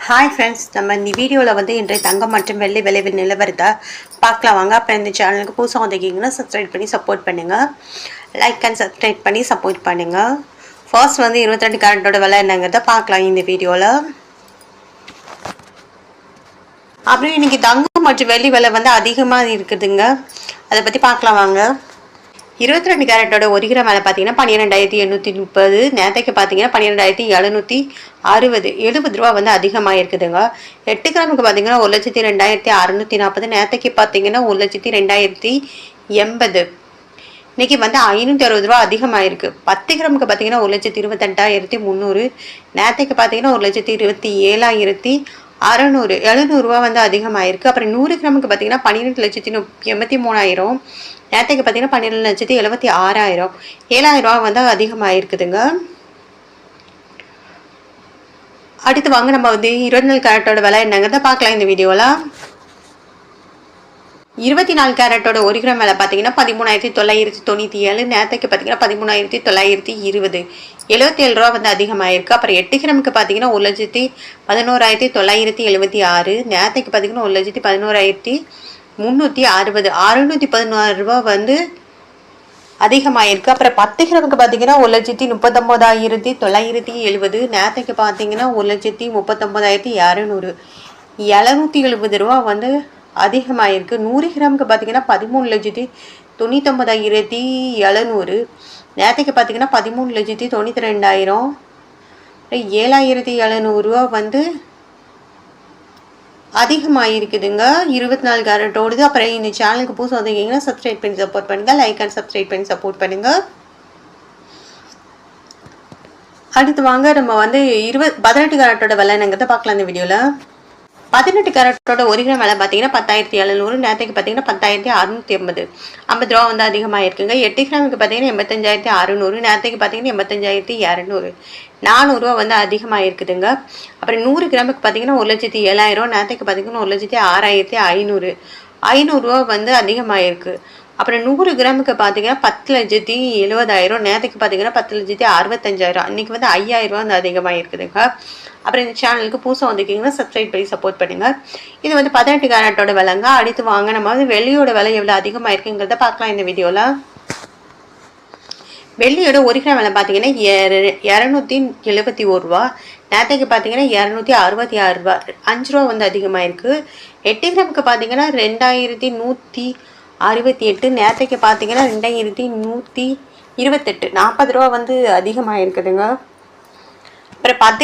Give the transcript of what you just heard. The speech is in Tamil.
ஹாய் ஃப்ரெண்ட்ஸ், நம்ம இந்த வீடியோவில் வந்து இன்றைய தங்கம் மற்றும் வெள்ளி விளைவில் நிலவரத்தை பார்க்கலாம் வாங்க. அப்புறம் இந்த சேனலுக்கு புதுசாக வந்திருக்கீங்கன்னா சப்ஸ்கிரைப் பண்ணி சப்போர்ட் பண்ணுங்கள். லைக் அண்ட் சப்ஸ்கிரைப் பண்ணி சப்போர்ட் பண்ணுங்கள். ஃபர்ஸ்ட் வந்து 22 கேரட்டோட விலை என்னங்கிறத பார்க்கலாம் இந்த வீடியோவில். அப்புறம் இன்றைக்கி தங்கம் மற்றும் வெள்ளி விலை வந்து அதிகமாக இருக்குதுங்க, அதை பற்றி பார்க்கலாம் வாங்க. 22 கேரட்டோட 1 கிராம் விலை பார்த்தீங்கன்னா 12,830. நேற்றைக்கு பார்த்தீங்கன்னா 12,760. 70 ரூபா வந்து அதிகமாக இருக்குதுங்க. 8 கிராமுக்கு பார்த்தீங்கன்னா 1,02,640. நேற்றைக்கு பார்த்தீங்கன்னா 1,02,080. இன்னைக்கு வந்து 560 ரூபா அதிகமாக இருக்குது. 10 கிராமுக்கு பார்த்தீங்கன்னா 1,28,300. நேற்றைக்கு பார்த்தீங்கன்னா 1,27,600. 700 ரூபா வந்து அதிகமாக இருக்குது. அப்புறம் 100 கிராமுக்கு பார்த்தீங்கன்னா 12,83,000. நேற்றைக்கு பார்த்தீங்கன்னா 12,76,000. 7,000 ரூபா வந்து அதிகமாக இருக்குதுங்க. அடுத்து வாங்க நம்ம வந்து 24 கேரட்டோட விலை என்னங்கிறத பார்க்கலாம் இந்த வீடியோவில். 24 கேரட்டோட 1 கிராம் விலை பார்த்தீங்கன்னா 13,997. நேற்றைக்கு பார்த்தீங்கன்னா 13,920. 77 ரூபா வந்து அதிகமாக இருக்குது. அப்புறம் 8 கிராமுக்கு பார்த்தீங்கன்னா 1,11,976. நேற்றைக்கு பார்த்தீங்கன்னா 1,11,360. 616 ரூபா வந்து அதிகமாக இருக்குது. அப்புறம் 10 கிராமுக்கு பார்த்தீங்கன்னா 1,39,970. நேற்றைக்கு பார்த்தீங்கன்னா 1,39,200. 770 ரூபா வந்து அதிகமாக இருக்குது. 100 கிராமுக்கு பார்த்தீங்கன்னா 13,99,700. நேற்றைக்கு பார்த்தீங்கன்னா 13,92,000. 7,700 ரூபா வந்து அதிகமாக இருக்குதுங்க 24 கேரட்டோடுது. அப்புறம் இந்த சேனலுக்கு புதுசாக வந்திருக்கீங்கன்னா சப்ஸ்கிரைப் பண்ணி சப்போர்ட் பண்ணுங்கள். லைக் அண்ட் சப்ஸ்கிரைப் பண்ணி சப்போர்ட் பண்ணுங்கள். அடுத்து வாங்க நம்ம வந்து 18 கேரட்டோட விலை என்னங்கிறத பார்க்கலாம் இந்த வீடியோவில். 18 கேரட்டோட 1 கிராம் விலை பார்த்தீங்கன்னா 10,700. நேற்றுக்கு பார்த்தீங்கன்னா 10,680. 50 ரூபா வந்து அதிகமாக இருக்குங்க. 8 கிராமுக்கு பார்த்தீங்கன்னா 85,600. நேற்றுக்கு பார்த்தீங்கன்னா 85,200. 400 ரூபா வந்து அதிகமாக இருக்குதுங்க. அப்புறம் 100 கிராமுக்கு பார்த்தீங்கன்னா 1,07,000. நேற்றுக்கு பார்த்தீங்கன்னா 1,06,500. 500 ரூபா வந்து அதிகமாக இருக்குது. அப்புறம் 100 கிராமுக்கு பார்த்தீங்கன்னா 10,70,000. நேற்றுக்கு பார்த்தீங்கன்னா 10,65,000. அன்றைக்கி வந்து 5,000 ரூபா வந்து அதிகமாக இருக்குதுங்க. அப்புறம் இந்த சேனலுக்கு புதுசாக வந்திருக்கீங்கன்னா சப்ஸ்கிரைப் பண்ணி சப்போர்ட் பண்ணுங்கள். இது வந்து 18 கேரட்டோட விலைங்க. அடுத்து வாங்க நம்ம வந்து வெள்ளியோட விலை எவ்வளோ அதிகமாக இருக்குங்கிறத பார்க்கலாம் இந்த வீடியோவில். வெள்ளியோட 1 கிராம் விலை பார்த்தீங்கன்னா 271 ரூபா. நேற்றைக்கு பார்த்தீங்கன்னா 266 ரூபா. 5 ரூபா வந்து அதிகமாக இருக்குது. 8 கிராமுக்கு பார்த்தீங்கன்னா 2,168. நேற்றைக்கு பார்த்தீங்கன்னா 2,128. 40 ரூபா வந்து அதிகமாக இருக்குதுங்க. அப்புறம் 10